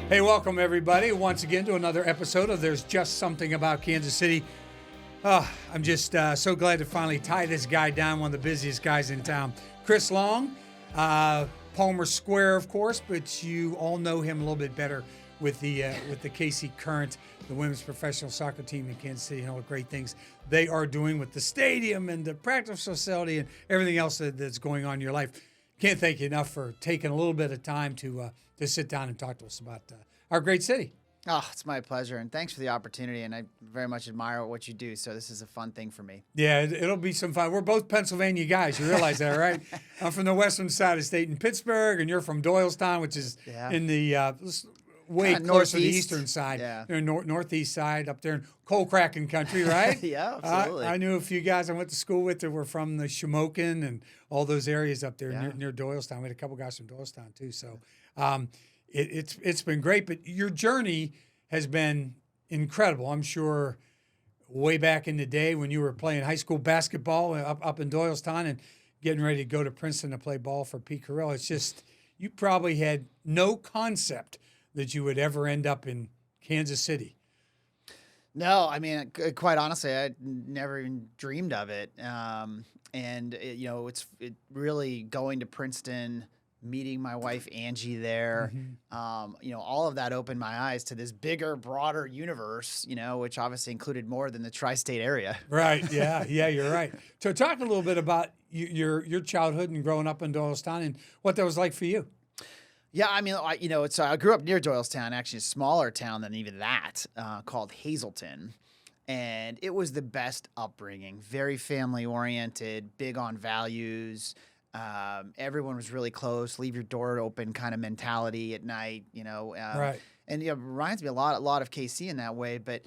Hey, welcome everybody once again to another episode of There's Just Something About Kansas City. I'm just so glad to finally tie this guy down, one of the busiest guys in town. Chris Long, Palmer Square, of course, but you all know him a little bit better with the KC Current, the women's professional soccer team in Kansas City, and all the great things they are doing with the stadium and the practice facility and everything else that's going on in your life. Can't thank you enough for taking a little bit of time to sit down and talk to us about our great city. Oh, it's my pleasure, and thanks for the opportunity, and I very much admire what you do, so this is a fun thing for me. Yeah, it'll be some fun. We're both Pennsylvania guys. You realize that, right? I'm from the western side of the state in Pittsburgh, and you're from Doylestown, which is in the way closer to the eastern side, northeast side up there in coal-cracking country, right? Yeah, absolutely. I knew a few guys I went to school with that were from the Shamokin and all those areas up there near Doylestown. We had a couple guys from Doylestown, too, so it's been great. But your journey has been incredible. I'm sure way back in the day when you were playing high school basketball up in Doylestown and getting ready to go to Princeton to play ball for Pete Carell, it's just you probably had no concept that you would ever end up in Kansas City. No, I mean, quite honestly, I never even dreamed of it. It's really going to Princeton, meeting my wife Angie there. All of that opened my eyes to this bigger, broader universe. Which obviously included more than the tri-state area. Right. Yeah. You're right. So, talk a little bit about your childhood and growing up in Doylestown and what that was like for you. Yeah, I mean, I grew up near Doylestown, actually a smaller town than even that, called Hazleton. And it was the best upbringing, very family-oriented, big on values. Everyone was really close, leave your door open kind of mentality at night, Right. And it reminds me a lot of KC in that way, but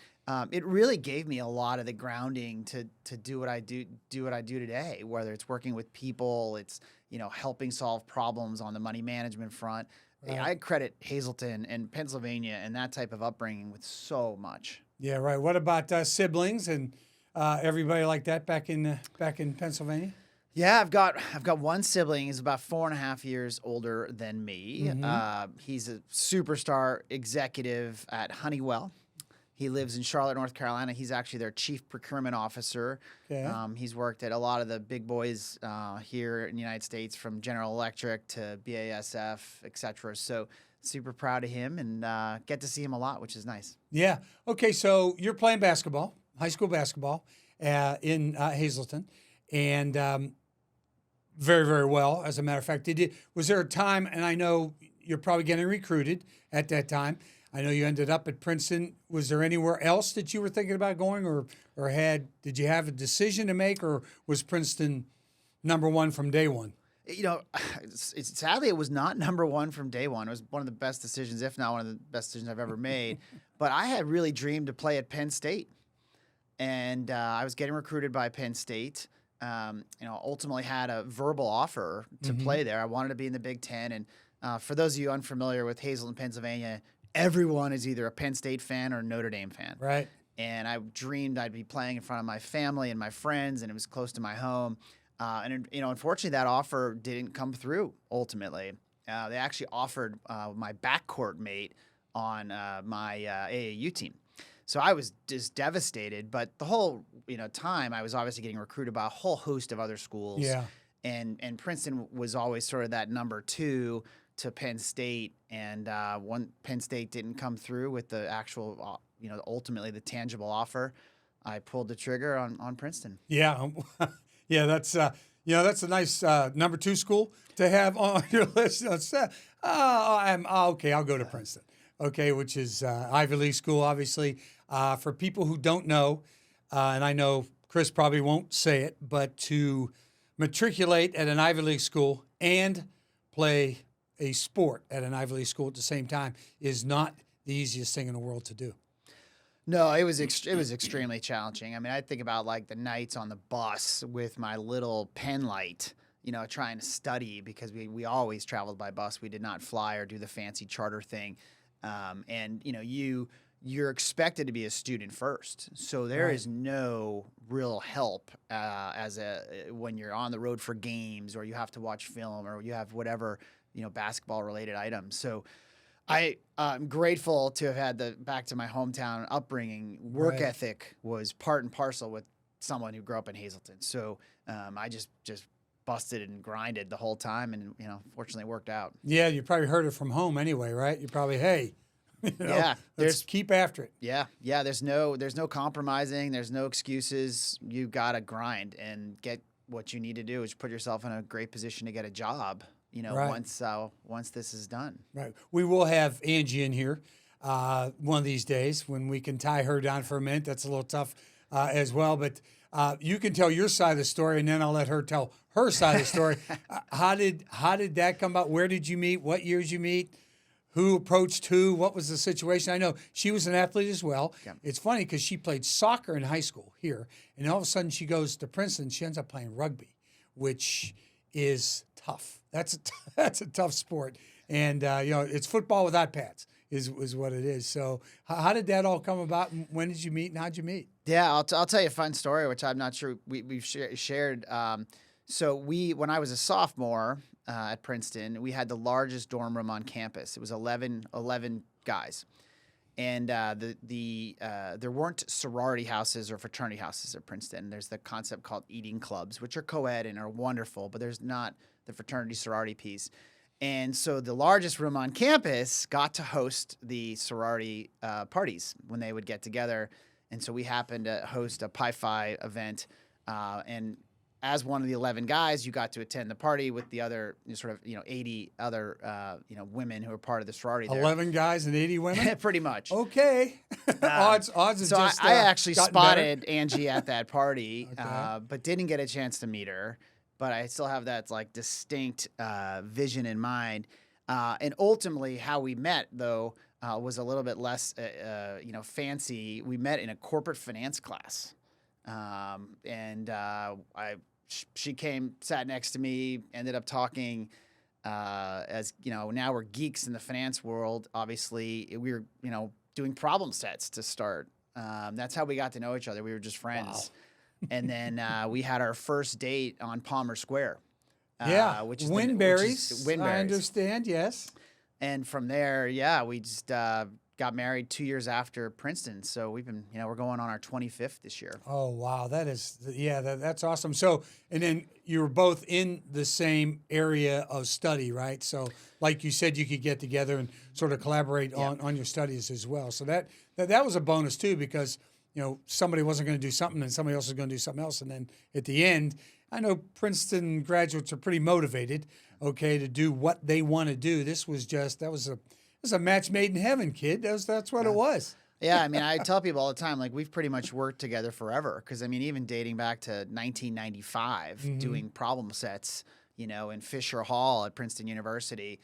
it really gave me a lot of the grounding to do what I do today, whether it's working with people, it's helping solve problems on the money management front. Right. I credit Hazleton and Pennsylvania and that type of upbringing with so much. Yeah, right. What about siblings and everybody like that back in Pennsylvania? Yeah, I've got one sibling. He's about 4.5 years older than me. He's a superstar executive at Honeywell. He lives in Charlotte, North Carolina. He's actually their chief procurement officer. Okay. He's worked at a lot of the big boys here in the United States, from General Electric to BASF, et cetera. So super proud of him and get to see him a lot, which is nice. Yeah. Okay, so you're playing basketball, high school basketball in Hazleton, and very, very well, as a matter of fact. Was there a time, and I know you're probably getting recruited at that time, I know you ended up at Princeton. Was there anywhere else that you were thinking about going, or did you have a decision to make, or was Princeton number one from day one? Sadly, it was not number one from day one. It was one of the best decisions, if not one of the best decisions I've ever made. But I had really dreamed to play at Penn State, and I was getting recruited by Penn State. Ultimately had a verbal offer to play there. I wanted to be in the Big Ten, and for those of you unfamiliar with Hazleton, Pennsylvania, everyone is either a Penn State fan or a Notre Dame fan. Right. And I dreamed I'd be playing in front of my family and my friends, and it was close to my home. Unfortunately, that offer didn't come through ultimately. They actually offered my backcourt mate on my AAU team. So I was just devastated. But the whole time, I was obviously getting recruited by a whole host of other schools. Yeah. And Princeton was always sort of that number two to Penn State, and when Penn State didn't come through with the actual, ultimately the tangible offer, I pulled the trigger on Princeton. Yeah, yeah, that's a nice number two school to have on your list. Okay, I'll go to Princeton. Okay, which is Ivy League school, obviously. For people who don't know, and I know Chris probably won't say it, but to matriculate at an Ivy League school and play a sport at an Ivy League school at the same time is not the easiest thing in the world to do. No, it was extremely challenging. I mean, I think about like the nights on the bus with my little pen light, trying to study, because we always traveled by bus. We did not fly or do the fancy charter thing. You're expected to be a student first, so there is no real help when you're on the road for games, or you have to watch film, or you have whatever basketball related items. So I'm grateful to have had back to my hometown upbringing. Work ethic was part and parcel with someone who grew up in Hazleton. So I just busted and grinded the whole time, and fortunately it worked out. Yeah, you probably heard it from home anyway, right? You probably, hey, let's keep after it. Yeah. There's no compromising. There's no excuses. You gotta grind and get what you need to do. Is put yourself in a great position to get a job. Once this is done. Right. We will have Angie in here one of these days when we can tie her down for a minute. That's a little tough as well, but you can tell your side of the story, and then I'll let her tell her side of the story. How did that come about? Where did you meet? What years you meet? Who approached who? What was the situation? I know she was an athlete as well. Yeah. It's funny because she played soccer in high school here, and all of a sudden she goes to Princeton. She ends up playing rugby, which is tough. That's a tough sport, and it's football without pads is what it is. So how did that all come about? And when did you meet? And how'd you meet? Yeah, I'll tell you a fun story, which I'm not sure we've shared. So when I was a sophomore at Princeton, we had the largest dorm room on campus. It was 11 guys. And there weren't sorority houses or fraternity houses at Princeton. There's the concept called eating clubs, which are co-ed and are wonderful, but there's not the fraternity sorority piece. And so the largest room on campus got to host the sorority parties when they would get together. And so we happened to host a Pi Phi event. And as one of the 11 guys, you got to attend the party with the other 80 other women who were part of the sorority. 11 guys and 80 women? Pretty much. Okay. Odds is so just I actually spotted better. Angie at that party, Okay. but didn't get a chance to meet her. But I still have that distinct vision in mind. And ultimately, how we met, though, was a little bit less fancy. We met in a corporate finance class. She came, sat next to me, ended up talking. As now we're geeks in the finance world. Obviously, we were doing problem sets to start. That's how we got to know each other. We were just friends. Wow. And then we had our first date on Palmer Square. Which is Winberries. I understand. Yes. And from there, we just got married 2 years after Princeton. So we've been, we're going on our 25th this year. Oh, wow. That's awesome. So, and then you were both in the same area of study, right? So like you said, you could get together and sort of collaborate on your studies as well. So that was a bonus too, because, somebody wasn't going to do something and somebody else was going to do something else. And then at the end, I know Princeton graduates are pretty motivated, to do what they want to do. This was that was a match made in heaven, kid. That's what it was. Yeah, I tell people all the time, we've pretty much worked together forever. Because, even dating back to 1995, doing problem sets, in Fisher Hall at Princeton University.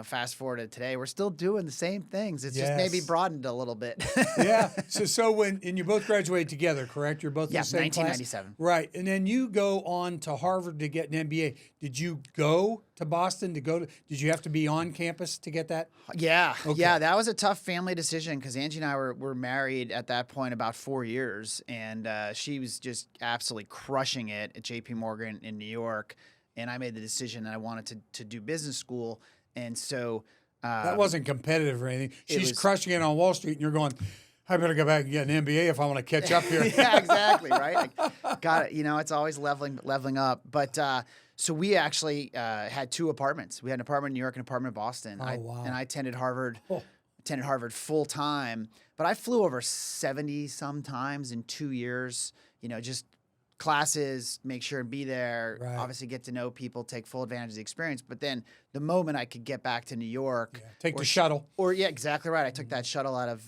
Fast forward to today, we're still doing the same things. It's just maybe broadened a little bit. Yeah. So and you both graduated together, correct? You're both in the same 1997. class? Right. And then you go on to Harvard to get an MBA. Did you go to Boston did you have to be on campus to get that? Yeah. Okay. Yeah, that was a tough family decision because Angie and I were married at that point about 4 years, and she was just absolutely crushing it at JP Morgan in New York. And I made the decision that I wanted to do business school. And so that wasn't competitive or anything. She's crushing it on Wall Street, and you're going, I better go back and get an MBA if I want to catch up here. Yeah, exactly, right? Got it. It's always leveling up. But so we actually had two apartments. We had an apartment in New York and an apartment in Boston. Wow. And I attended Harvard. Attended Harvard full time. But I flew over 70 sometimes in 2 years. Just classes, make sure and be there, obviously get to know people, take full advantage of the experience. But then the moment I could get back to New York, take the shuttle. Exactly right. I took that shuttle out of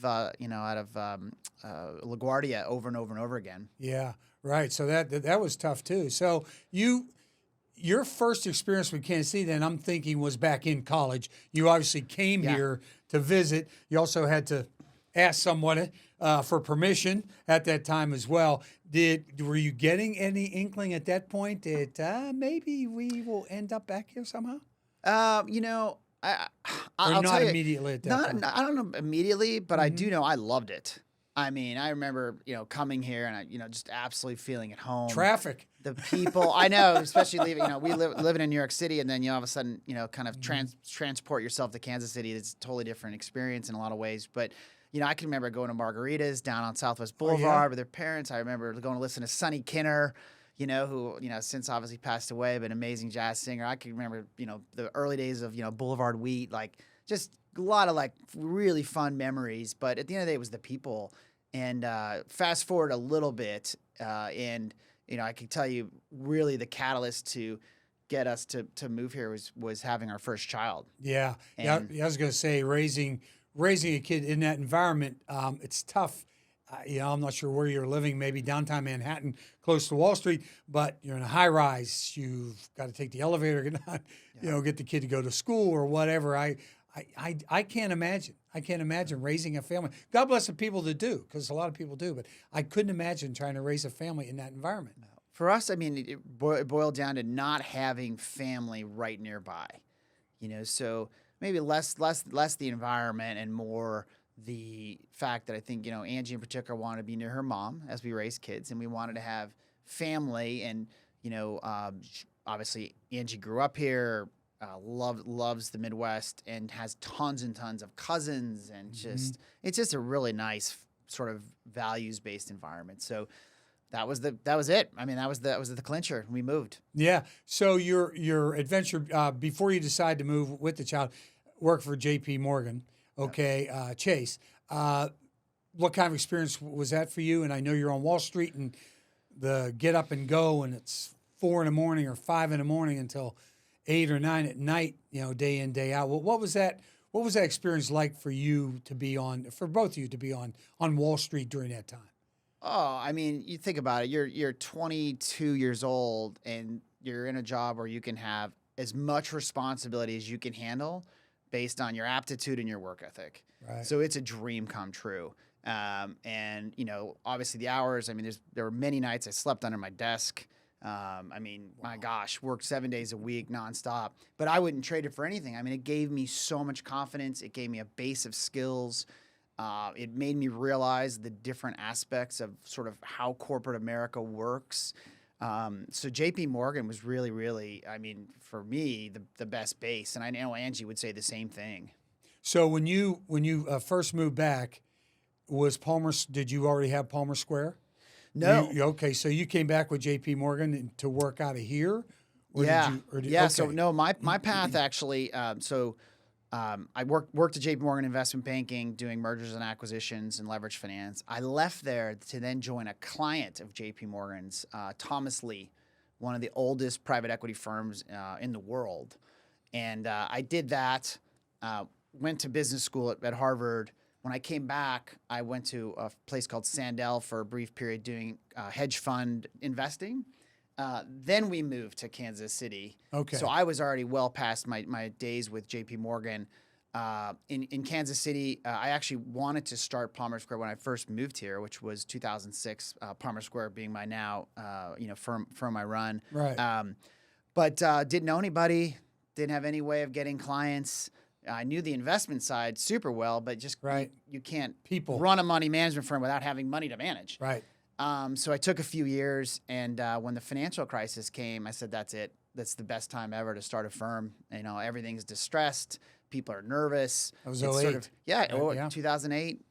LaGuardia over and over and over again. Yeah, right. So that was tough too. So your first experience with Kansas City, then I'm thinking, was back in college. You obviously came here to visit. You also had to ask someone for permission at that time as well. Were you getting any inkling at that point that maybe we will end up back here somehow? I'll not tell you, immediately at that point. I don't know immediately, but I do know I loved it. I remember, coming here and just absolutely feeling at home. Traffic. The people, I know, especially leaving, living in New York City, and then all of a sudden, kind of transport yourself to Kansas City. It's a totally different experience in a lot of ways. But, I can remember going to Margaritas down on Southwest Boulevard with their parents. I remember going to listen to Sonny Kinner, who, since obviously passed away, but an amazing jazz singer. I can remember, the early days of, Boulevard Wheat, like just a lot of like really fun memories. But at the end of the day, it was the people. And fast forward a little bit, and I can tell you, really, the catalyst to get us to move here was having our first child. Yeah, I was going to say raising a kid in that environment, it's tough. I'm not sure where you're living, maybe downtown Manhattan, close to Wall Street, but you're in a high rise. You've got to take the elevator, get the kid to go to school or whatever. I can't imagine. I can't imagine raising a family. God bless the people that do, because a lot of people do, but I couldn't imagine trying to raise a family in that environment. For us, I mean, it boiled down to not having family right nearby, so maybe less the environment and more the fact that I think, Angie in particular wanted to be near her mom as we raised kids, and we wanted to have family. And, obviously Angie grew up here, loves the Midwest, and has tons and tons of cousins, and it's just a really nice sort of values-based environment. So that was it. I mean, that was the clincher. We moved. Yeah. So your adventure before you decide to move with the child, work for J.P. Morgan. Okay, Chase. What kind of experience was that for you? And I know you're on Wall Street and the get up and go, and it's 4 a.m. or 5 a.m. until 8 or 9 at night, day in, day out. What was that? What was that experience like for you for both of you to be on Wall Street during that time? Oh, I mean, you think about it. You're 22 years old, and you're in a job where you can have as much responsibility as you can handle based on your aptitude and your work ethic. Right. So it's a dream come true. And obviously the hours. I mean, there were many nights I slept under my desk. My gosh, worked 7 days a week nonstop, but I wouldn't trade it for anything. I mean, it gave me so much confidence. It gave me a base of skills. It made me realize the different aspects of sort of how corporate America works. So J.P. Morgan was really, really, I mean, for me, the best base. And I know Angie would say the same thing. So when you first moved back, did you already have Palmer Square? No. Okay, so you came back with J.P. Morgan to work out of here? Yeah. Okay. So no, my path actually, I worked at J.P. Morgan Investment Banking, doing mergers and acquisitions and leverage finance. I left there to then join a client of J.P. Morgan's, Thomas Lee, one of the oldest private equity firms in the world. And I did that, went to business school at Harvard. When I came back, I went to a place called Sandell for a brief period doing hedge fund investing. Then we moved to Kansas City. Okay. So I was already well past my days with J.P. Morgan. In Kansas City, I actually wanted to start Palmer Square when I first moved here, which was 2006. Palmer Square being my now firm I run. Right. But didn't know anybody. Didn't have any way of getting clients. I knew the investment side super well, but just you can't run a money management firm without having money to manage. Right. So I took a few years, and when the financial crisis came, I said, that's it. That's the best time ever to start a firm. Everything's distressed. People are nervous. That was 2008. 2008.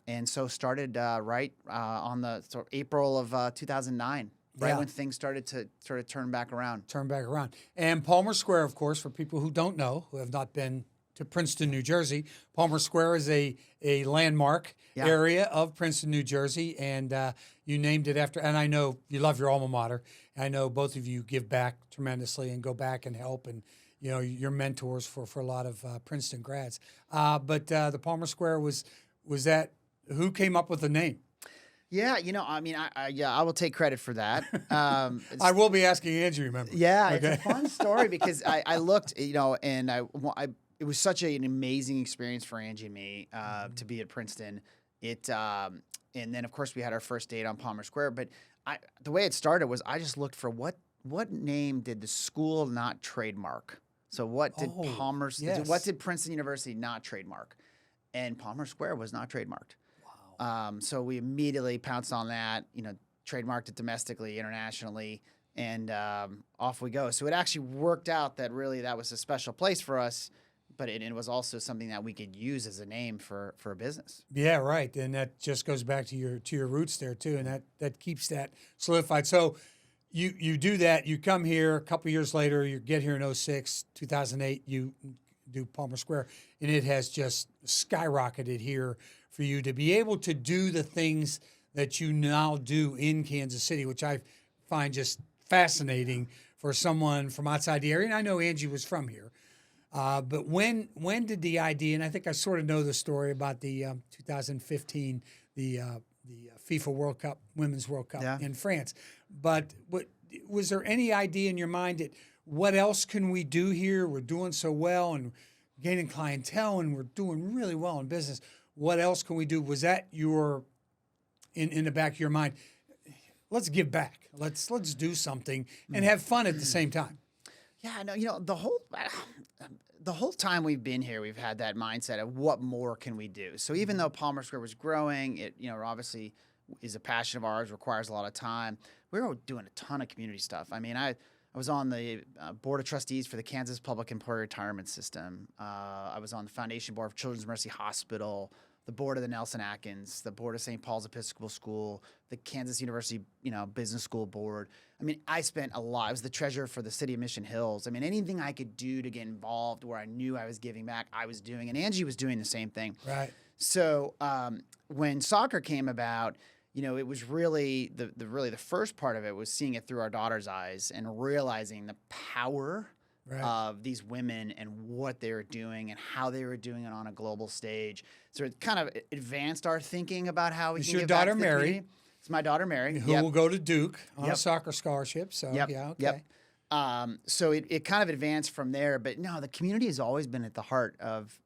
And so started on the April of 2009. Right when things started to sort of turn back around. And Palmer Square, of course, for people who don't know, who have not been to Princeton, New Jersey, Palmer Square is a landmark area of Princeton, New Jersey, and you named it after, and I know you love your alma mater. I know both of you give back tremendously and go back and help, and you're mentors for a lot of Princeton grads. But the Palmer Square was that, who came up with the name? Yeah, I will take credit for that. I will be asking Angie, remember? Yeah, okay. It's a fun story because I looked, and it was such an amazing experience for Angie and me to be at Princeton. And then of course we had our first date on Palmer Square. But the way it started was I just looked for what name did the school not trademark. So what did what did Princeton University not trademark? And Palmer Square was not trademarked. So we immediately pounced on that, trademarked it domestically, internationally, and off we go. So it actually worked out that really that was a special place for us, but it was also something that we could use as a name for a business. Yeah, right. And that just goes back to your roots there too, and that keeps that solidified. So you do that. You come here a couple years later. You get here in 06, 2008. You do Palmer Square, and it has just skyrocketed here for you to be able to do the things that you now do in Kansas City, which I find just fascinating for someone from outside the area. And I know Angie was from here. But when did the idea, and I think I sort of know the story about the 2015, the FIFA World Cup, Women's World Cup in France. But was there any idea in your mind that what else can we do here? We're doing so well and gaining clientele, and we're doing really well in business. What else can we do? Was that in the back of your mind? Let's give back. Let's do something and have fun at the same time. Yeah, no, the whole time we've been here, we've had that mindset of what more can we do. So even though Palmer Square was growing, it obviously is a passion of ours, requires a lot of time. We were doing a ton of community stuff. I mean, I was on the board of trustees for the Kansas Public Employee Retirement System. I was on the foundation board of Children's Mercy Hospital, the board of the Nelson Atkins, the board of St. Paul's Episcopal School, the Kansas University, Business School board. I mean, I spent a lot. I was the treasurer for the city of Mission Hills. I mean, anything I could do to get involved where I knew I was giving back, I was doing. And Angie was doing the same thing. Right. So when soccer came about, it was really the first part of it was seeing it through our daughter's eyes and realizing the power of these women and what they were doing and how they were doing it on a global stage. So it kind of advanced our thinking about how we can give back to the community. It's my daughter, Mary. Who will go to Duke on a soccer scholarship. So, yeah, okay. Yep. So it kind of advanced from there. But no, the community has always been at the heart of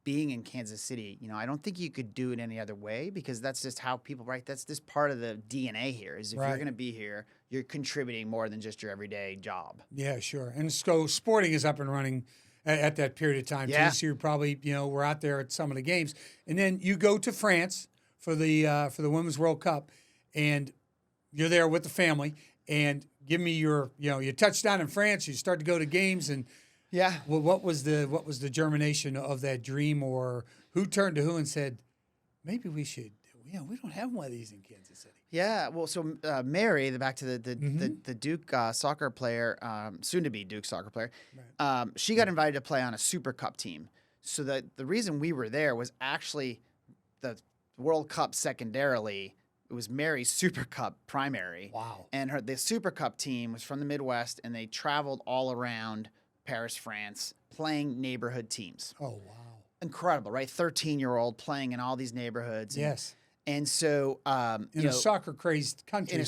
being in Kansas City. I don't think you could do it any other way because that's just how people, that's just part of the DNA here is if you're going to be here, you're contributing more than just your everyday job. Yeah, sure. And so sporting is up and running at that period of time. Yeah. So you probably, we're out there at some of the games. And then you go to France for the Women's World Cup, and you're there with the family. And give me your touchdown in France. You start to go to games, and well, what was the germination of that dream, or who turned to who and said, maybe we should? We don't have one of these in Kansas City. Yeah, well, so Mary, back to the Duke soccer player, soon to be Duke soccer player, she got invited to play on a Super Cup team. So the reason we were there was actually the World Cup secondarily. It was Mary's Super Cup primary. Wow. And the Super Cup team was from the Midwest, and they traveled all around Paris, France, playing neighborhood teams. Oh, wow. Incredible, right? 13-year-old playing in all these neighborhoods. Yes. And so, in a soccer-crazy country,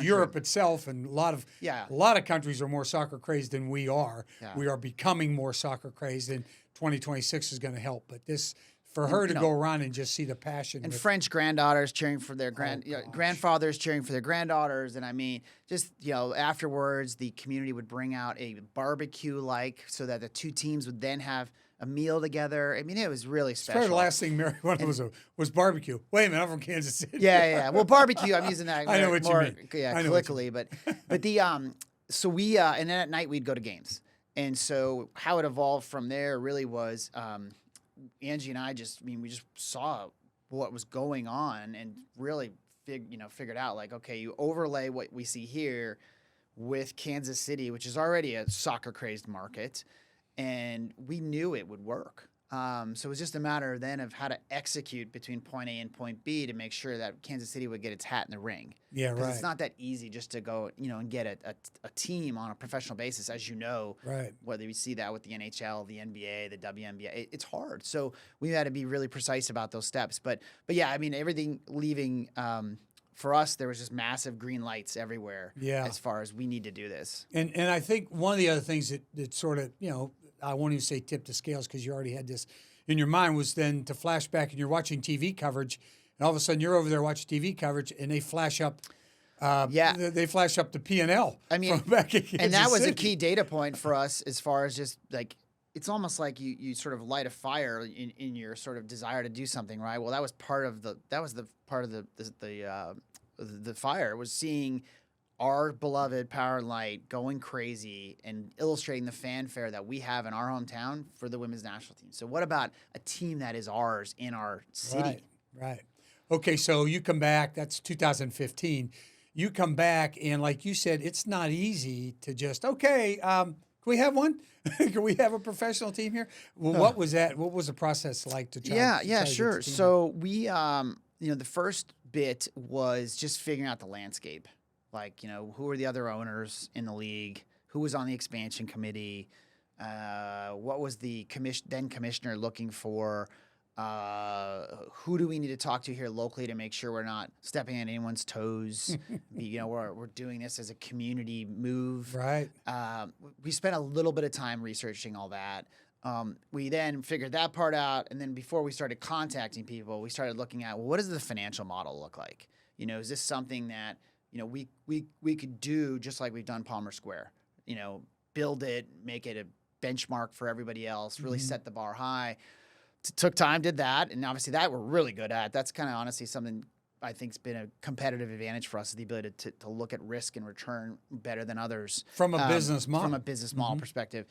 Europe itself, and a lot of countries are more soccer-crazed than we are. Yeah. We are becoming more soccer-crazed, and 2026 is going to help. But for her to go around and just see the passion. And French granddaughters cheering for their grandfathers cheering for their granddaughters. And I mean, just, afterwards, the community would bring out a barbecue so that the two teams would then have a meal together. I mean, it was really special. The last thing Mary wanted was barbecue. Wait a minute, I'm from Kansas City. Yeah. Well, barbecue, I'm using that I know what more, you mean. Colloquially. But so we, and then at night we'd go to games. And so how it evolved from there really was Angie and I we just saw what was going on and really figured out okay, you overlay what we see here with Kansas City, which is already a soccer-crazed market, and we knew it would work. So it was just a matter then of how to execute between point A and point B to make sure that Kansas City would get its hat in the ring. Yeah, right. It's not that easy just to go, and get a team on a professional basis, as you know. Right. Whether you see that with the NHL, the NBA, the WNBA, it's hard. So we had to be really precise about those steps. But yeah, I mean, everything leaving. For us, there was just massive green lights everywhere. Yeah. As far as we need to do this. And I think one of the other things that sort of I won't even say tip the scales because you already had this in your mind was then to flash back and you're watching TV coverage and all of a sudden you're over there watching TV coverage and they flash up. They flash up the P&L. I mean, from back in Kansas and that was City. a key data point for us as far as just it's almost like you sort of light a fire in your sort of desire to do something, right? Well, that was part of the the fire was seeing our beloved Power and Light going crazy and illustrating the fanfare that we have in our hometown for the women's national team. So what about a team that is ours in our city? Right. Okay, so you come back, that's 2015. You come back, and like you said, it's not easy to just, okay, can we have one? Can we have a professional team here? Well, what was that? What was the process like to try? Yeah, to try to get sure. the team? So we, the first bit was just figuring out the landscape. Like, who are the other owners in the league? Who was on the expansion committee? What was the then commissioner looking for? Who do we need to talk to here locally to make sure we're not stepping on anyone's toes? We're doing this as a community move. Right. We spent a little bit of time researching all that. We then figured that part out, and then before we started contacting people, we started looking at, well, what does the financial model look like? Is this something that we could do just like we've done Palmer Square? Build it, make it a benchmark for everybody else, really set the bar high. Took time, did that, and obviously that we're really good at. That's kind of honestly something I think has been a competitive advantage for us, is the ability to look at risk and return better than others From a business model. From a business model perspective.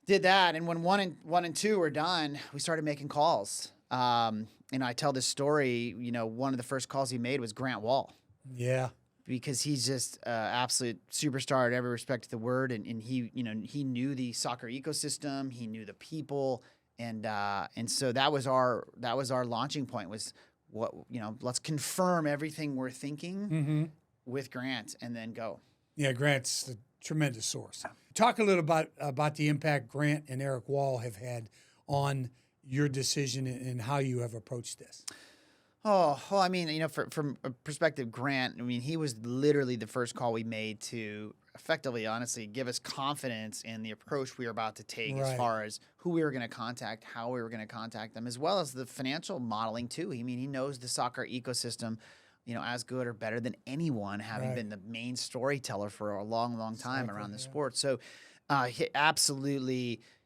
Did that, and when one and two were done, we started making calls. And I tell this story, one of the first calls he made was Grant Wall. Yeah. Because he's just absolute superstar in every respect of the word, and he knew the soccer ecosystem, he knew the people, and so that was our launching point, was let's confirm everything we're thinking with Grant and then go. Yeah, Grant's a tremendous source. Talk a little about the impact Grant and Eric Wall have had on your decision and how you have approached this. Oh, well, I mean, from a perspective, Grant, he was literally the first call we made to effectively, honestly, give us confidence in the approach we were about to take, as far as who we were going to contact, how we were going to contact them, as well as the financial modeling too. He knows the soccer ecosystem, as good or better than anyone, having been the main storyteller for a long, long time around the sport. So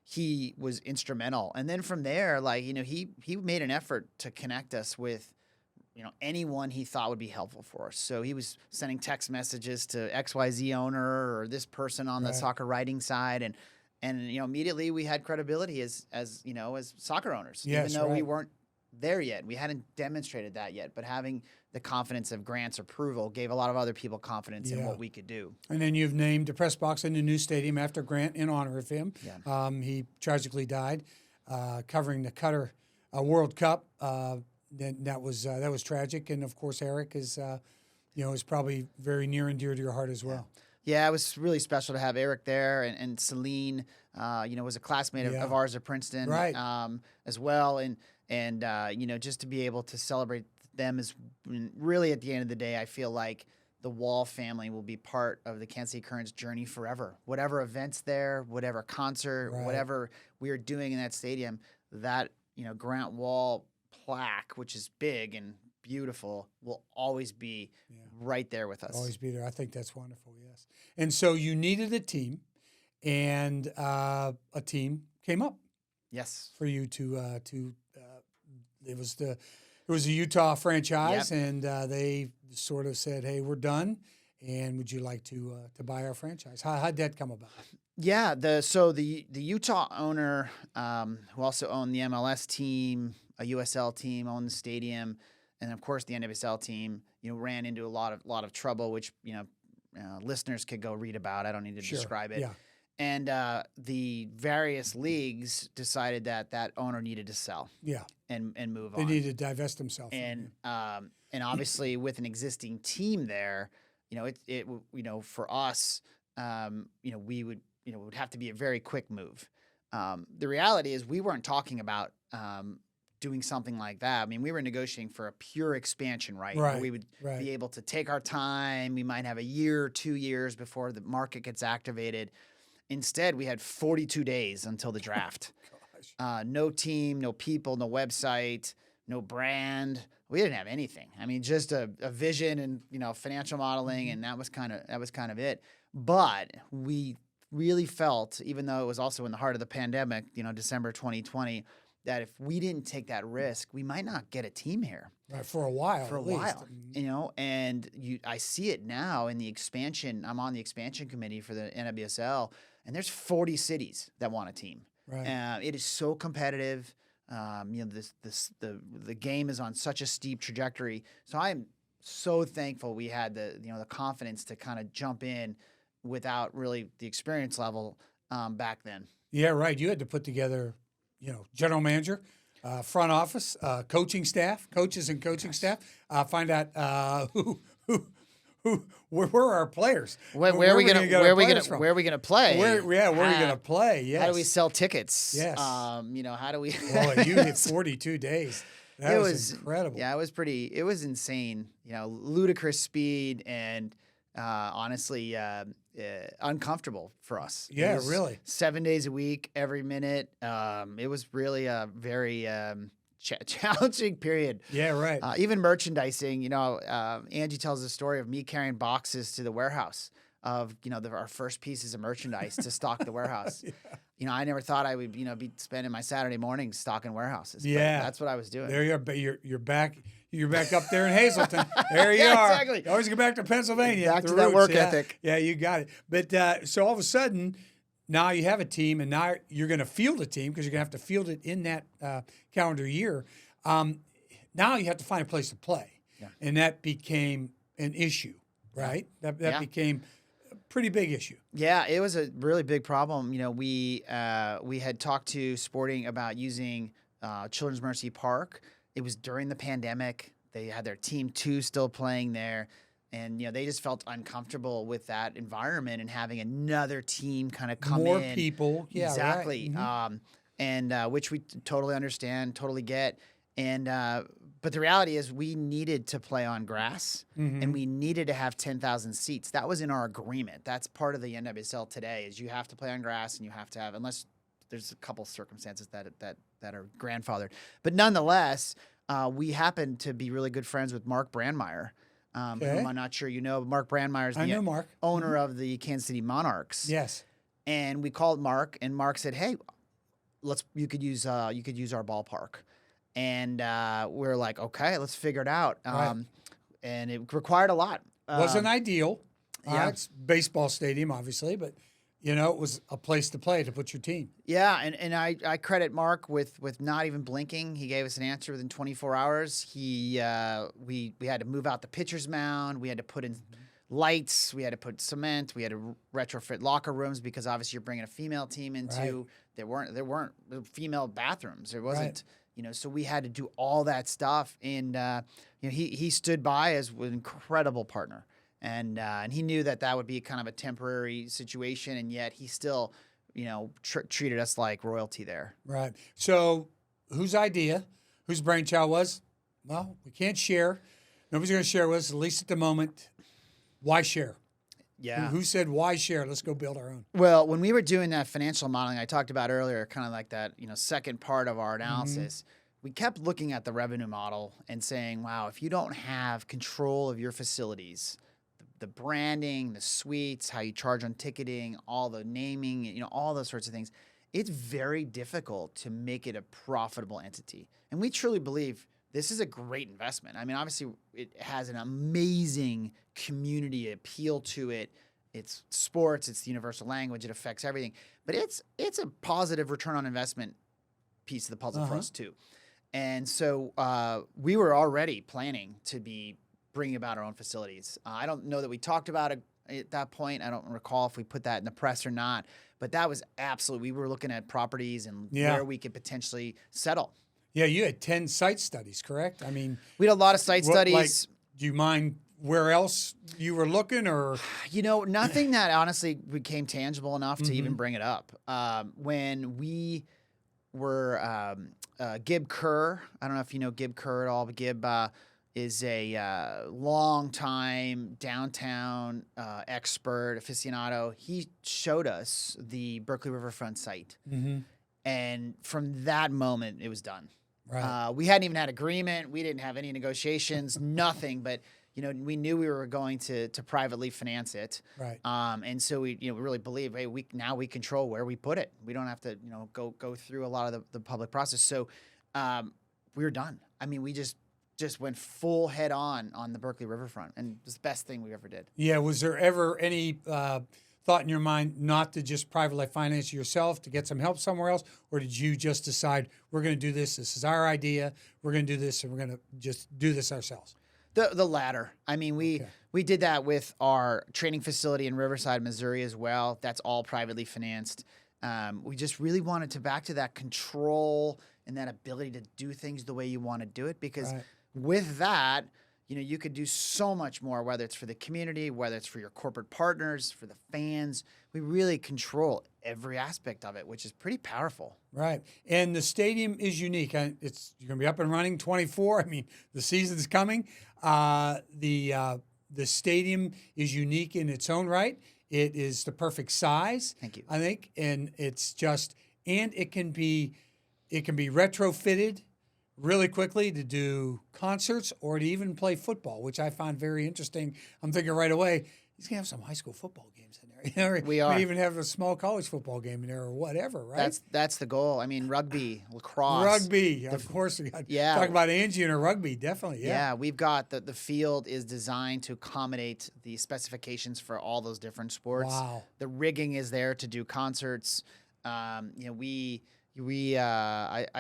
he was instrumental. And then from there, he made an effort to connect us with anyone he thought would be helpful for us. So he was sending text messages to XYZ owner or this person on the soccer writing side, and immediately we had credibility as soccer owners, even though we weren't there yet. We hadn't demonstrated that yet, but having the confidence of Grant's approval gave a lot of other people confidence in what we could do. And then you've named the press box in the new stadium after Grant in honor of him. Yeah. He tragically died covering the Qatar World Cup. That was tragic, and of course Eric is probably very near and dear to your heart as well. Yeah, it was really special to have Eric there, and Celine, was a classmate of ours at Princeton, as well, and just to be able to celebrate them is really, at the end of the day, I feel like the Wall family will be part of the Kansas City Current's journey forever. Whatever events there, whatever concert, whatever we are doing in that stadium, that Grant Wall plaque, which is big and beautiful, will always be right there with us. Always be there. I think that's wonderful. Yes. And so you needed a team, and a team came up. Yes. For you to it was a Utah franchise, and they sort of said, "Hey, we're done, and would you like to buy our franchise?" How'd that come about? Yeah. The Utah owner, who also owned the MLS team, a USL team, owned the stadium, and of course the NWSL team, ran into a lot of trouble, which listeners could go read about. I don't need to describe it. Yeah. And the various leagues decided that owner needed to sell. Yeah. And move on. They needed to divest themselves. And obviously with an existing team there, it for us, we would it would have to be a very quick move. The reality is we weren't talking about doing something like that. We were negotiating for a pure expansion, right? Where we would be able to take our time. We might have a year or 2 years before the market gets activated. Instead, we had 42 days until the draft. No team, no people, no website, no brand. We didn't have anything. Just a vision and financial modeling, and that was kind of it. But we really felt, even though it was also in the heart of the pandemic, December 2020, that if we didn't take that risk, we might not get a team here. Right, for a while. For a while, you know, and I see it now in the expansion. I'm on the expansion committee for the NWSL, and there's 40 cities that want a team. Right. It is so competitive. You know, the game is on such a steep trajectory. So I'm so thankful we had the confidence to kind of jump in without really the experience level back then. Yeah, right. You had to put together, general manager, front office, coaching staff, coaches and coaching staff. Find out where are our players? Where are we gonna play? Where are we gonna play? Yes. How do we sell tickets? Yes. How do we? Well, you hit 42 days. That was incredible. Yeah, it was insane. Ludicrous speed and honestly uncomfortable for us. Yeah, really. 7 days a week, every minute. It was really a very challenging period. Yeah, right. Even merchandising, Angie tells the story of me carrying boxes to the warehouse of, our first pieces of merchandise to stock the warehouse. Yeah. I never thought I would, be spending my Saturday mornings stocking warehouses. Yeah. But that's what I was doing. There you are. You're back. You're back up there in Hazleton. There you are. Exactly. Always get back to Pennsylvania. Back to that work ethic. Yeah, you got it. But so all of a sudden, now you have a team, and now you're going to field a team because you're going to have to field it in that calendar year. Now you have to find a place to play, and that became an issue, right? That became a pretty big issue. Yeah, it was a really big problem. We had talked to Sporting about using Children's Mercy Park. It was during the pandemic. They had their Team 2 still playing there. And, they just felt uncomfortable with that environment and having another team kind of come in. More people. Yeah, exactly. Right. Mm-hmm. Which we totally understand, totally get. And but the reality is we needed to play on grass, and we needed to have 10,000 seats. That was in our agreement. That's part of the NWSL today is you have to play on grass and you have to have, unless there's a couple circumstances that are grandfathered. But nonetheless, we happen to be really good friends with Mark Brandmeier, whom I'm not sure you know. But Mark Brandmeier is the owner of the Kansas City Monarchs. Yes. And we called Mark, and Mark said, "Hey, you could use our ballpark." And we're like, okay, let's figure it out. And it required a lot. Wasn't ideal. It's baseball stadium, obviously, but it was a place to play to put your team. Yeah, and I credit Mark with not even blinking. He gave us an answer within 24 hours. We had to move out the pitcher's mound. We had to put in lights. We had to put cement. We had to retrofit locker rooms because obviously you're bringing a female team into. Right. There weren't female bathrooms. There wasn't. Right. So we had to do all that stuff, and he stood by as an incredible partner, and he knew that would be kind of a temporary situation, and yet he still, treated us like royalty there. Right. So, whose brainchild was? Well, we can't share. Nobody's going to share with us, at least at the moment. Why share? Yeah. Who said why share? Let's go build our own. Well, when we were doing that financial modeling I talked about earlier, kind of like that, second part of our analysis, we kept looking at the revenue model and saying, wow, if you don't have control of your facilities, the branding, the suites, how you charge on ticketing, all the naming, all those sorts of things, it's very difficult to make it a profitable entity. And we truly believe this is a great investment. I mean, obviously, it has an amazing community appeal to it. It's sports. It's the universal language. It affects everything. But it's a positive return on investment piece of the puzzle for us, too. And so we were already planning to be bringing about our own facilities. I don't know that we talked about it at that point. I don't recall if we put that in the press or not. But that was absolutely – we were looking at properties and where we could potentially settle. Yeah, you had 10 site studies, correct? I mean, we had a lot of site studies. Do you mind where else you were looking, or nothing that honestly became tangible enough to even bring it up. When we were Gib Kerr, I don't know if you know Gib Kerr at all, but Gib is a long-time downtown expert, aficionado. He showed us the Berkeley Riverfront site, and from that moment, it was done. Right. We hadn't even had agreement. We didn't have any negotiations, nothing. But we knew we were going to privately finance it. Right. And so we really believe, hey, we control where we put it. We don't have to, go through a lot of the public process. So we were done. I mean, we just went full head on the Berkeley Riverfront, and it was the best thing we ever did. Yeah. Was there ever any thought in your mind not to just privately finance yourself, to get some help somewhere else? Or did you just decide, we're going to do this, this is our idea, we're going to do this, and we're going to just do this ourselves? The latter. I mean, we did that with our training facility in Riverside, Missouri as well. That's all privately financed. We just really wanted to back to that control and that ability to do things the way you want to do it, because with that, you could do so much more, whether it's for the community, whether it's for your corporate partners, for the fans. We really control every aspect of it, which is pretty powerful. Right. And the stadium is unique. You're going to be up and running 24. I mean, the season's coming. The stadium is unique in its own right. It is the perfect size. Thank you. I think, and it can be retrofitted really quickly to do concerts or to even play football, which I find very interesting. I'm thinking right away, he's going to have some high school football games in there. We are. May even have a small college football game in there or whatever, right? That's the goal. I mean, rugby, lacrosse. Rugby, of course. Talk about Angie and her rugby, definitely. Yeah, we've got the field is designed to accommodate the specifications for all those different sports. Wow. The rigging is there to do concerts. I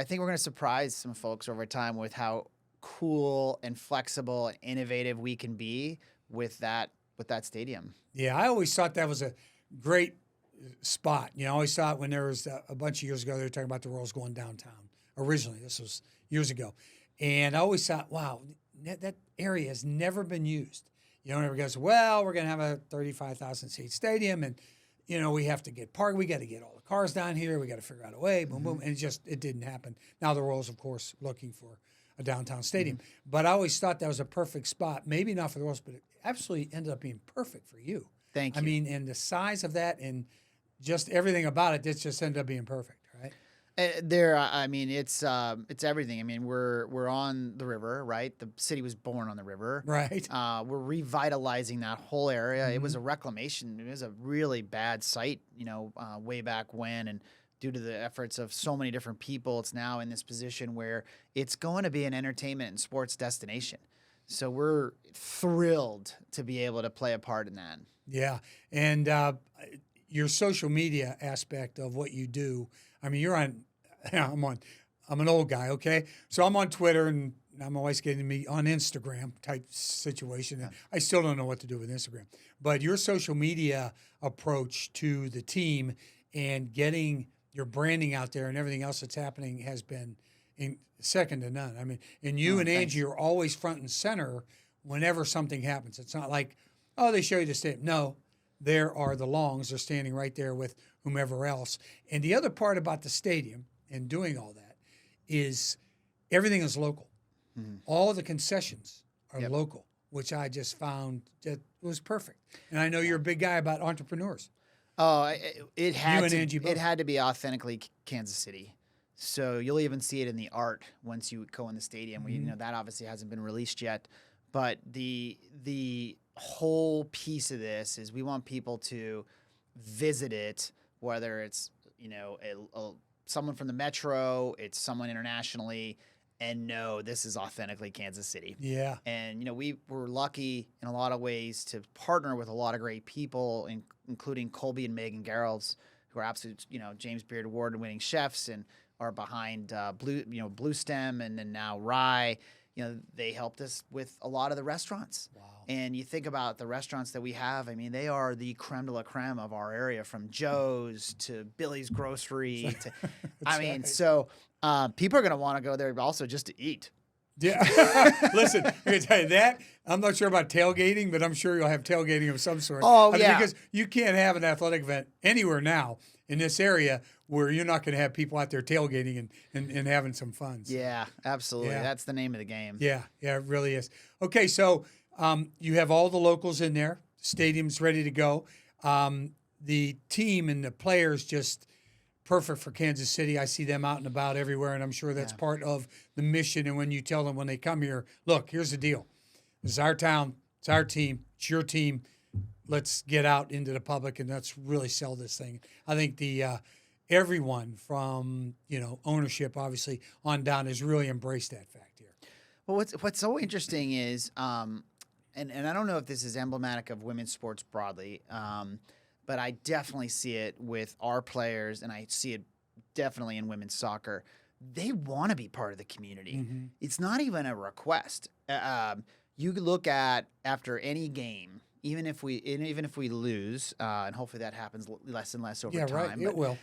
think we're going to surprise some folks over time with how cool and flexible and innovative we can be with that stadium. Yeah, I always thought that was a great spot. I always thought when there was a bunch of years ago, they were talking about the Royals going downtown. Originally, this was years ago. And I always thought, wow, that area has never been used. Everybody goes, well, we're going to have a 35,000 seat stadium, and we have to get parked. We got to get all the cars down here. We got to figure out a way. Boom, boom. And it didn't happen. Now the Royals, of course, looking for a downtown stadium. But I always thought that was a perfect spot. Maybe not for the Royals, but it absolutely ended up being perfect for you. Thank you. I mean, and the size of that and just everything about it, just ended up being perfect, right? It's everything. I mean, we're on the river, right? The city was born on the river, right? We're revitalizing that whole area. It was a reclamation. It was a really bad site, way back when, and due to the efforts of so many different people, it's now in this position where it's going to be an entertainment and sports destination. So we're thrilled to be able to play a part in that. Yeah, and your social media aspect of what you do. I mean, you're on. I'm an old guy, okay? So I'm on Twitter, and I'm always getting me on Instagram type situation. And I still don't know what to do with Instagram. But your social media approach to the team and getting your branding out there and everything else that's happening has been second to none. I mean, and you and Angie are always front and center whenever something happens. It's not like, oh, they show you the stadium. No, there are the Longs. They're standing right there with whomever else. And the other part about the stadium and doing all that is everything is local. Mm-hmm. All the concessions are local, which I just found that was perfect. And I know you're a big guy about entrepreneurs. Oh, it had to be authentically Kansas City. So you'll even see it in the art once you go in the stadium. Mm-hmm. That obviously hasn't been released yet. But the whole piece of this is we want people to visit it, whether it's someone from the metro, it's someone internationally, and know this is authentically Kansas City. Yeah. And we were lucky in a lot of ways to partner with a lot of great people, including Colby and Megan Gerolds, who are absolute James Beard Award-winning chefs and are behind Blue Stem and then now Rye. They helped us with a lot of the restaurants. Wow. And you think about the restaurants that we have, I mean, they are the creme de la creme of our area, from Joe's to Billy's Grocery. So people are going to want to go there also just to eat. Yeah. Listen, I'm going to tell you that. I'm not sure about tailgating, but I'm sure you'll have tailgating of some sort. Because you can't have an athletic event anywhere now in this area where you're not going to have people out there tailgating and having some fun. So. Yeah, absolutely. Yeah. That's the name of the game. Yeah, it really is. Okay, so you have all the locals in there. Stadium's ready to go. The team and the players just perfect for Kansas City. I see them out and about everywhere, and I'm sure that's part of the mission. And when you tell them when they come here, look, here's the deal. This is our town. It's our team. It's your team. Let's get out into the public and let's really sell this thing. I think the everyone from ownership obviously on down has really embraced that fact here. Well, what's so interesting is, and I don't know if this is emblematic of women's sports broadly, but I definitely see it with our players, and I see it definitely in women's soccer. They want to be part of the community. Mm-hmm. It's not even a request. You look at after any game, even if we lose, and hopefully that happens less and less over time. Yeah, right. It will.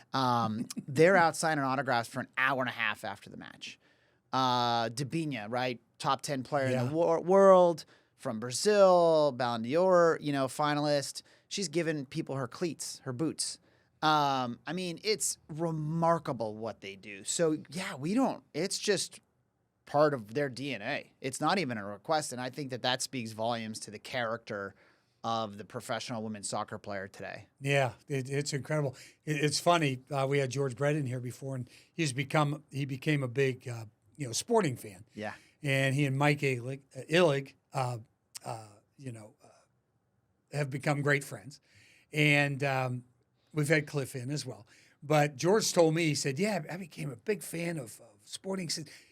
They're out signing autographs for an hour and a half after the match. Debinha, right, top 10 player in the world, from Brazil, Ballon d'Or, finalist. She's given people her cleats, her boots. I mean, it's remarkable what they do. So yeah, it's just part of their DNA. It's not even a request, and I think that speaks volumes to the character of the professional women's soccer player today. Yeah, it's incredible. It's funny. We had George Brett in here before, and he became a big sporting fan. Yeah, and he and Mike Illig, have become great friends, and we've had Cliff in as well. But George told me, he said, "Yeah, I became a big fan of sporting."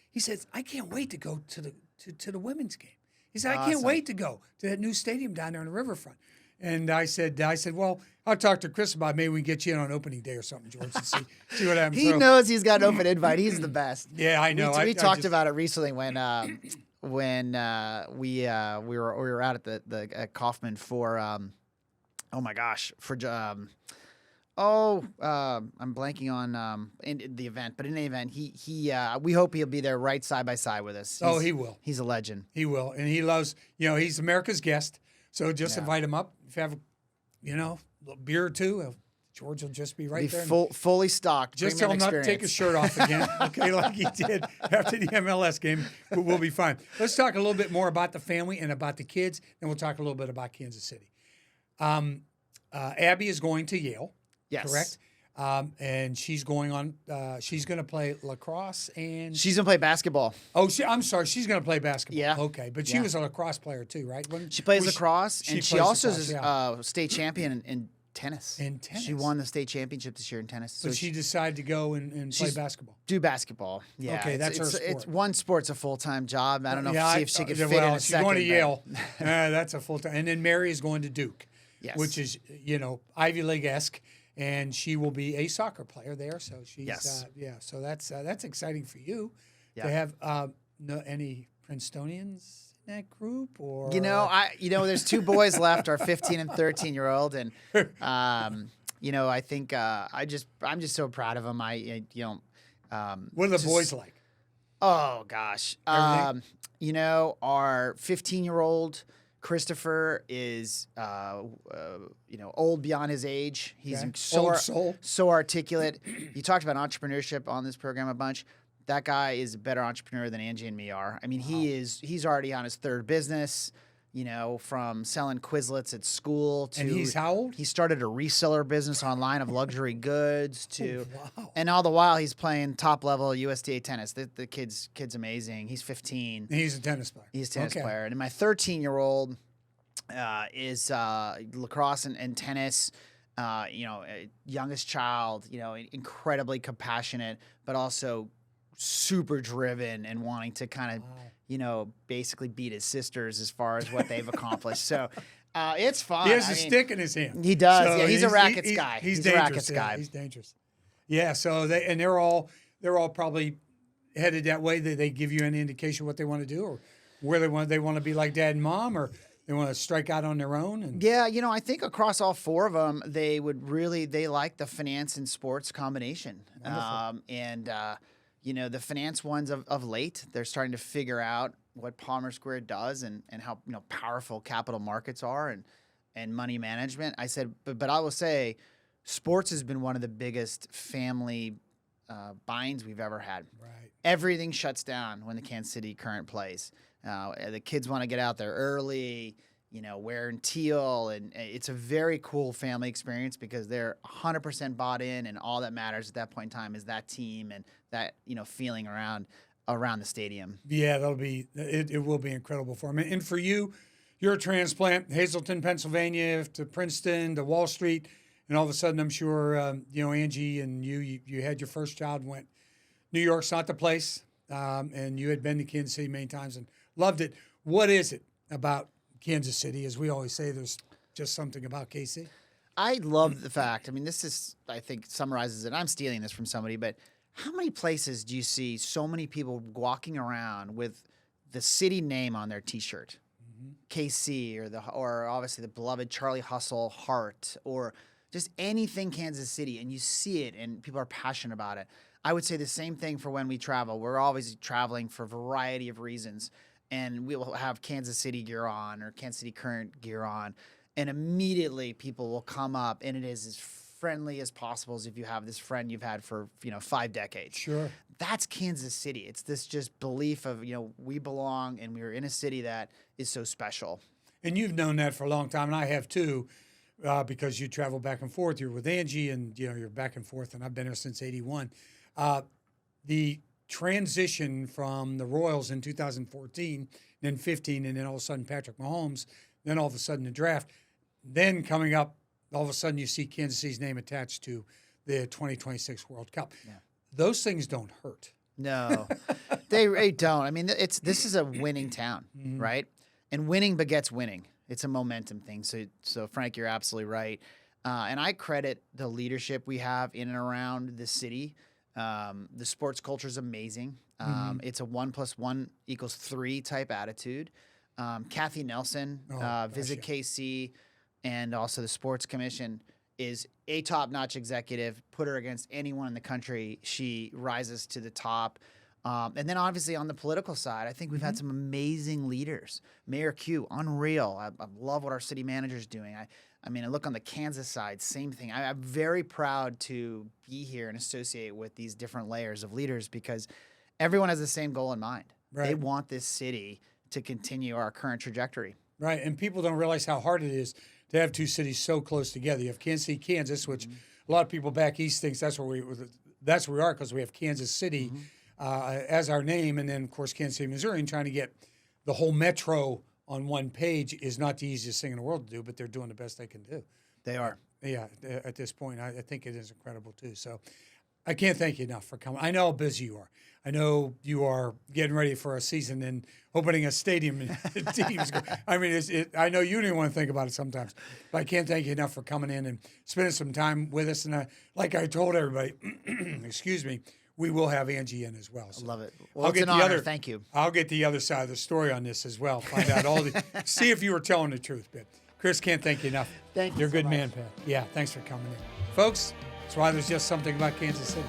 He says, "I can't wait to go to the women's game." He said, "I can't wait to go to that new stadium down there on the riverfront." And I said, "Well, I'll talk to Chris about it. Maybe we can get you in on opening day or something, George, and see what happens." He knows he's got an open invite. He's the best. Yeah, I know. We talked about it recently when we were out at the Kaufman for oh my gosh, for I'm blanking on in the event, but in the event, we hope he'll be there right side by side with us. He will. He's a legend. He will, and he loves. He's America's guest, so just invite him up. If you have, a beer or two, George will just be right there. Fully stocked. Just tell him not to take his shirt off again, okay, like he did after the MLS game. We'll be fine. Let's talk a little bit more about the family and about the kids, and we'll talk a little bit about Kansas City. Abby is going to Yale. Yes. Correct. And she's going on. She's going to play lacrosse and she's going to play basketball. Oh, I'm sorry. She's going to play basketball. Yeah. Okay, but she was a lacrosse player too, right? She plays lacrosse, and she also is a state champion in tennis. In tennis, she won the state championship this year in tennis. So she decided to go and play basketball. Do basketball. Yeah. Okay, that's her sport. It's one sport's a full-time job. I don't know. See if she could fit in a she's second. Going to Yale. That's a full-time. And then Mary is going to Duke. Yes. Which is Ivy League-esque. And she will be a soccer player there, so she's So that's exciting for you to have any Princetonians in that group, or there's two boys left, our 15 and 13-year-old, and I think I'm just so proud of them. What are the boys like? Oh gosh, our 15-year-old. Christopher is, old beyond his age. He's so articulate. You talked about entrepreneurship on this program a bunch. That guy is a better entrepreneur than Angie and me are. I mean, he's already on his third business, from selling Quizlets at school to. And he's how old? He started a reseller business online of luxury goods to. Oh, wow. And all the while he's playing top level USDA tennis. The kid's amazing. He's 15. And he's a tennis player. He's a tennis player. And my 13-year-old is lacrosse and tennis. Youngest child. Incredibly compassionate, but also super driven and wanting to kind of. Basically beat his sisters as far as what they've accomplished. So it's fun. He has a stick in his hand. He does. So he's a rackets guy. He's a dangerous. rackets guy. He's dangerous. Yeah. So they're all probably headed that way. They give you any indication what they want to do, or where they want to be like dad and mom, or they want to strike out on their own. And yeah, I think across all four of them, they like the finance and sports combination. The finance ones of late, they're starting to figure out what Palmer Square does and how powerful capital markets are and money management. I said, but I will say, sports has been one of the biggest family binds we've ever had. Right. Everything shuts down when the Kansas City Current plays. The kids want to get out there early. Wearing teal, and it's a very cool family experience because they're 100% bought in, and all that matters at that point in time is that team and that feeling around the stadium. Yeah, it will be incredible for them, and for you you're a transplant, Hazleton, Pennsylvania, to Princeton, to Wall Street, and all of a sudden, I'm sure Angie and you had your first child, went New York's not the place, and you had been to Kansas City many times and loved it. What is it about Kansas City? As we always say, there's just something about KC. I love the fact. I mean, this is, I think, summarizes it. I'm stealing this from somebody, but how many places do you see so many people walking around with the city name on their T-shirt? KC or obviously the beloved Charlie Hustle heart, or just anything Kansas City, and you see it and people are passionate about it. I would say the same thing for when we travel. We're always traveling for a variety of reasons, and we will have Kansas City gear on or Kansas City Current gear on, and immediately people will come up, and it is as friendly as possible as if you have this friend you've had for 5 decades. Sure. That's Kansas City. It's this just belief of, we belong and we're in a city that is so special. And you've known that for a long time, and I have too, because you travel back and forth. You're with Angie, and you're back and forth, and I've been here since '81. The transition from the Royals in 2014, then 15, and then all of a sudden Patrick Mahomes, then all of a sudden the draft, then coming up, all of a sudden you see Kansas City's name attached to the 2026 World Cup. Yeah. Those things don't hurt. No, they don't. I mean, this is a winning town, right? And winning begets winning. It's a momentum thing. So Frank, you're absolutely right. And I credit the leadership we have in and around the city. The sports culture is amazing. It's a 1 + 1 = 3 type attitude. Kathy Nelson, Visit KC, and also the Sports Commission, is a top-notch executive. Put her against anyone in the country, she rises to the top. And then obviously on the political side, I think we've had some amazing leaders. Mayor Q, unreal. I love what our city manager's doing. I mean, I look on the Kansas side, same thing. I'm very proud to be here and associate with these different layers of leaders because everyone has the same goal in mind. Right. They want this city to continue our current trajectory. Right, and people don't realize how hard it is to have two cities so close together. You have Kansas City, Kansas, which a lot of people back east thinks that's where we are because we have Kansas City as our name, and then of course Kansas City, Missouri. And trying to get the whole metro on one page is not the easiest thing in the world to do, but they're doing the best they can do. They are. Yeah, at this point, I think it is incredible too. So I can't thank you enough for coming. I know how busy you are. I know you are getting ready for a season and opening a stadium and teams. I mean, I know you didn't want to think about it sometimes, but I can't thank you enough for coming in and spending some time with us. And like I told everybody, excuse me, we will have Angie in as well. So I love it. Well, it's an honor. Thank you. I'll get the other side of the story on this as well. Find out see if you were telling the truth. But Chris, can't thank you enough. Thank you. You're a so good much. man, Pat. Yeah, thanks for coming in. Folks, that's why there's just something about Kansas City.